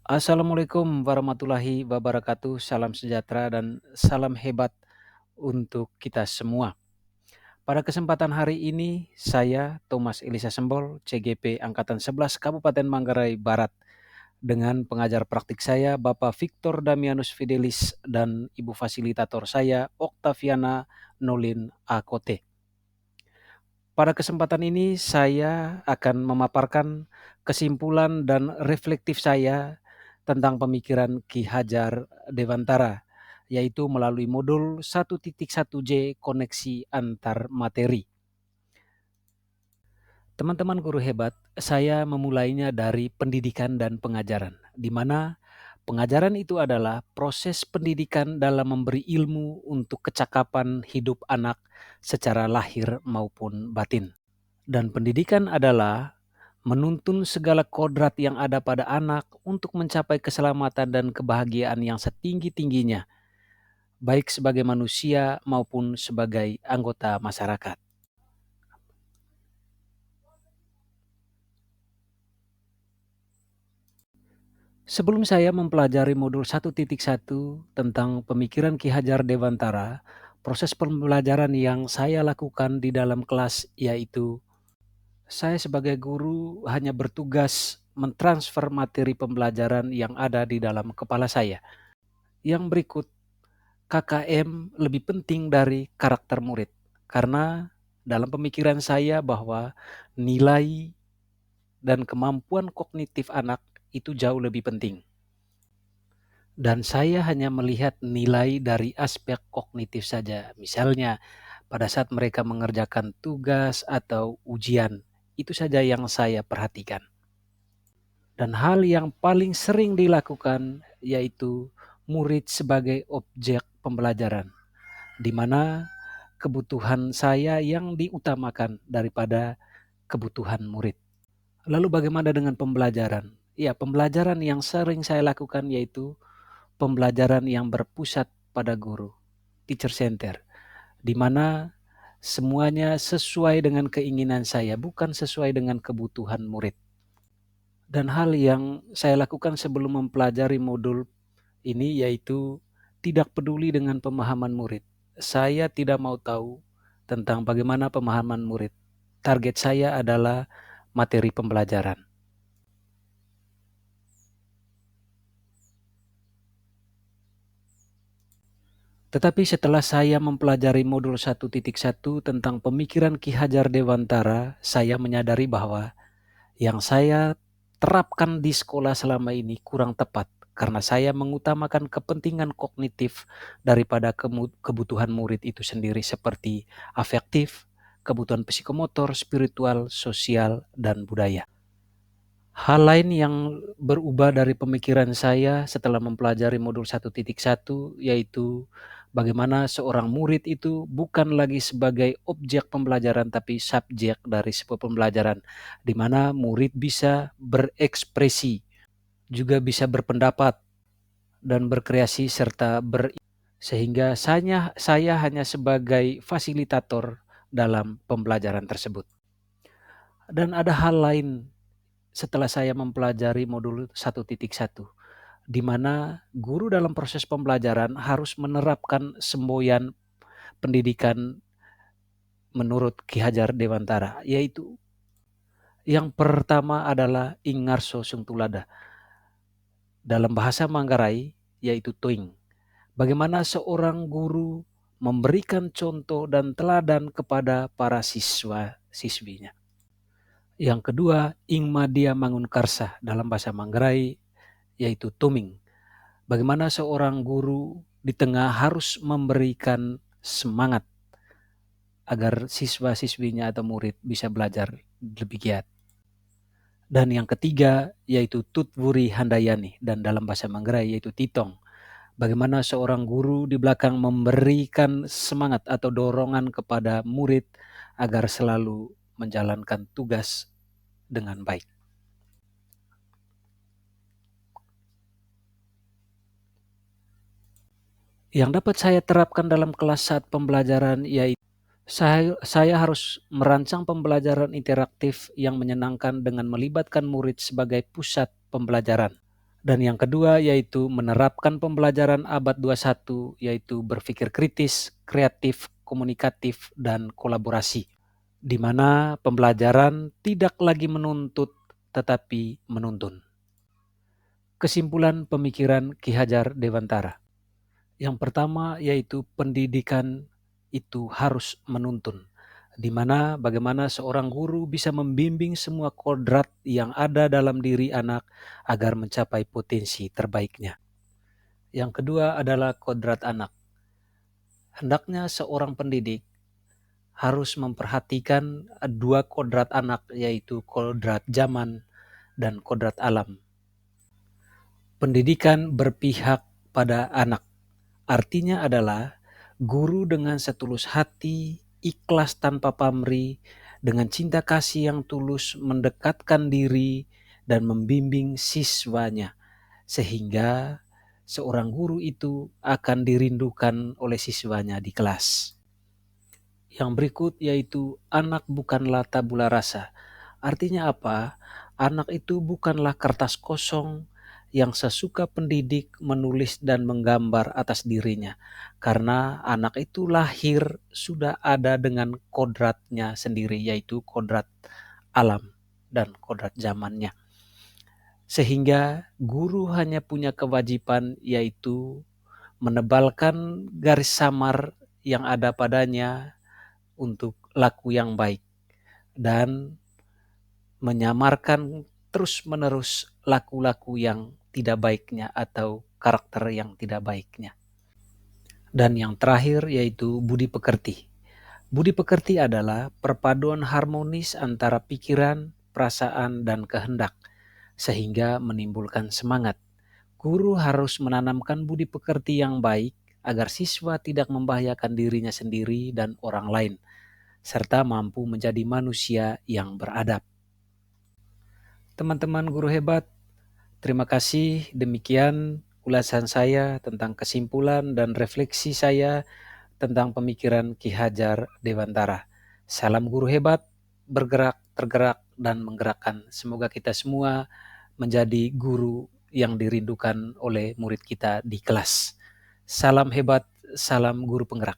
Assalamualaikum warahmatullahi wabarakatuh. Salam sejahtera dan salam hebat untuk kita semua. Pada kesempatan hari ini, saya Thomas Elisa Sembol, CGP Angkatan 11 Kabupaten Manggarai Barat, dengan pengajar praktik saya Bapak Victor Damianus Fidelis dan Ibu Fasilitator saya Oktaviana Nolin Akote. Pada kesempatan ini saya akan memaparkan kesimpulan dan reflektif saya tentang pemikiran Ki Hajar Dewantara, yaitu melalui modul 1.1J koneksi antar materi. Teman-teman guru hebat, saya memulainya dari pendidikan dan pengajaran, di mana pengajaran itu adalah proses pendidikan dalam memberi ilmu untuk kecakapan hidup anak secara lahir maupun batin. Dan pendidikan adalah menuntun segala kodrat yang ada pada anak untuk mencapai keselamatan dan kebahagiaan yang setinggi-tingginya, baik sebagai manusia maupun sebagai anggota masyarakat. Sebelum saya mempelajari modul 1.1 tentang pemikiran Ki Hajar Dewantara, proses pembelajaran yang saya lakukan di dalam kelas yaitu saya sebagai guru hanya bertugas mentransfer materi pembelajaran yang ada di dalam kepala saya. Yang berikut, KKM lebih penting dari karakter murid, karena dalam pemikiran saya bahwa nilai dan kemampuan kognitif anak itu jauh lebih penting. Dan saya hanya melihat nilai dari aspek kognitif saja. Misalnya, pada saat mereka mengerjakan tugas atau ujian, itu saja yang saya perhatikan. Dan hal yang paling sering dilakukan yaitu murid sebagai objek pembelajaran, di mana kebutuhan saya yang diutamakan daripada kebutuhan murid. Lalu bagaimana dengan pembelajaran? Ya, pembelajaran yang sering saya lakukan yaitu pembelajaran yang berpusat pada guru, teacher center, di mana semuanya sesuai dengan keinginan saya, bukan sesuai dengan kebutuhan murid. Dan hal yang saya lakukan sebelum mempelajari modul ini yaitu tidak peduli dengan pemahaman murid. Saya tidak mau tahu tentang bagaimana pemahaman murid. Target saya adalah materi pembelajaran. Tetapi setelah saya mempelajari modul 1.1 tentang pemikiran Ki Hajar Dewantara, saya menyadari bahwa yang saya terapkan di sekolah selama ini kurang tepat karena saya mengutamakan kepentingan kognitif daripada kebutuhan murid itu sendiri seperti afektif, kebutuhan psikomotor, spiritual, sosial, dan budaya. Hal lain yang berubah dari pemikiran saya setelah mempelajari modul 1.1 yaitu bagaimana seorang murid itu bukan lagi sebagai objek pembelajaran tapi subjek dari sebuah pembelajaran, di mana murid bisa berekspresi, juga bisa berpendapat dan berkreasi serta sehingga saya hanya sebagai fasilitator dalam pembelajaran tersebut. Dan ada hal lain setelah saya mempelajari modul 1.1, di mana guru dalam proses pembelajaran harus menerapkan semboyan pendidikan menurut Ki Hajar Dewantara, yaitu yang pertama adalah ingarso sungtulada. Dalam bahasa Manggarai, yaitu toing. Bagaimana seorang guru memberikan contoh dan teladan kepada para siswa-siswinya. Yang kedua, ingmadia mangun karsa dalam bahasa Manggarai, yaitu tuming. Bagaimana seorang guru di tengah harus memberikan semangat agar siswa-siswinya atau murid bisa belajar lebih giat. Dan yang ketiga yaitu tutwuri handayani dan dalam bahasa Manggarai yaitu titong. Bagaimana seorang guru di belakang memberikan semangat atau dorongan kepada murid agar selalu menjalankan tugas dengan baik. Yang dapat saya terapkan dalam kelas saat pembelajaran yaitu saya harus merancang pembelajaran interaktif yang menyenangkan dengan melibatkan murid sebagai pusat pembelajaran. Dan yang kedua yaitu menerapkan pembelajaran abad 21 yaitu berpikir kritis, kreatif, komunikatif, dan kolaborasi, di mana pembelajaran tidak lagi menuntut tetapi menuntun. Kesimpulan pemikiran Ki Hajar Dewantara. Yang pertama yaitu pendidikan itu harus menuntun, di mana bagaimana seorang guru bisa membimbing semua kodrat yang ada dalam diri anak agar mencapai potensi terbaiknya. Yang kedua adalah kodrat anak. Hendaknya seorang pendidik harus memperhatikan dua kodrat anak, yaitu kodrat zaman dan kodrat alam. Pendidikan berpihak pada anak. Artinya adalah guru dengan setulus hati, ikhlas tanpa pamrih, dengan cinta kasih yang tulus mendekatkan diri dan membimbing siswanya, sehingga seorang guru itu akan dirindukan oleh siswanya di kelas. Yang berikut yaitu anak bukanlah tabula rasa. Artinya apa? Anak itu bukanlah kertas kosong yang sesuka pendidik menulis dan menggambar atas dirinya. Karena anak itu lahir sudah ada dengan kodratnya sendiri, yaitu kodrat alam dan kodrat zamannya. Sehingga guru hanya punya kewajiban yaitu menebalkan garis samar yang ada padanya untuk laku yang baik dan menyamarkan terus-menerus laku-laku yang tidak baiknya atau karakter yang tidak baiknya. Dan yang terakhir yaitu budi pekerti. Budi pekerti adalah perpaduan harmonis antara pikiran, perasaan, dan kehendak, sehingga menimbulkan semangat. Guru harus menanamkan budi pekerti yang baik agar siswa tidak membahayakan dirinya sendiri dan orang lain, serta mampu menjadi manusia yang beradab. Teman-teman guru hebat, terima kasih. Demikian ulasan saya tentang kesimpulan dan refleksi saya tentang pemikiran Ki Hajar Dewantara. Salam guru hebat, bergerak, tergerak, dan menggerakkan. Semoga kita semua menjadi guru yang dirindukan oleh murid kita di kelas. Salam hebat, salam guru penggerak.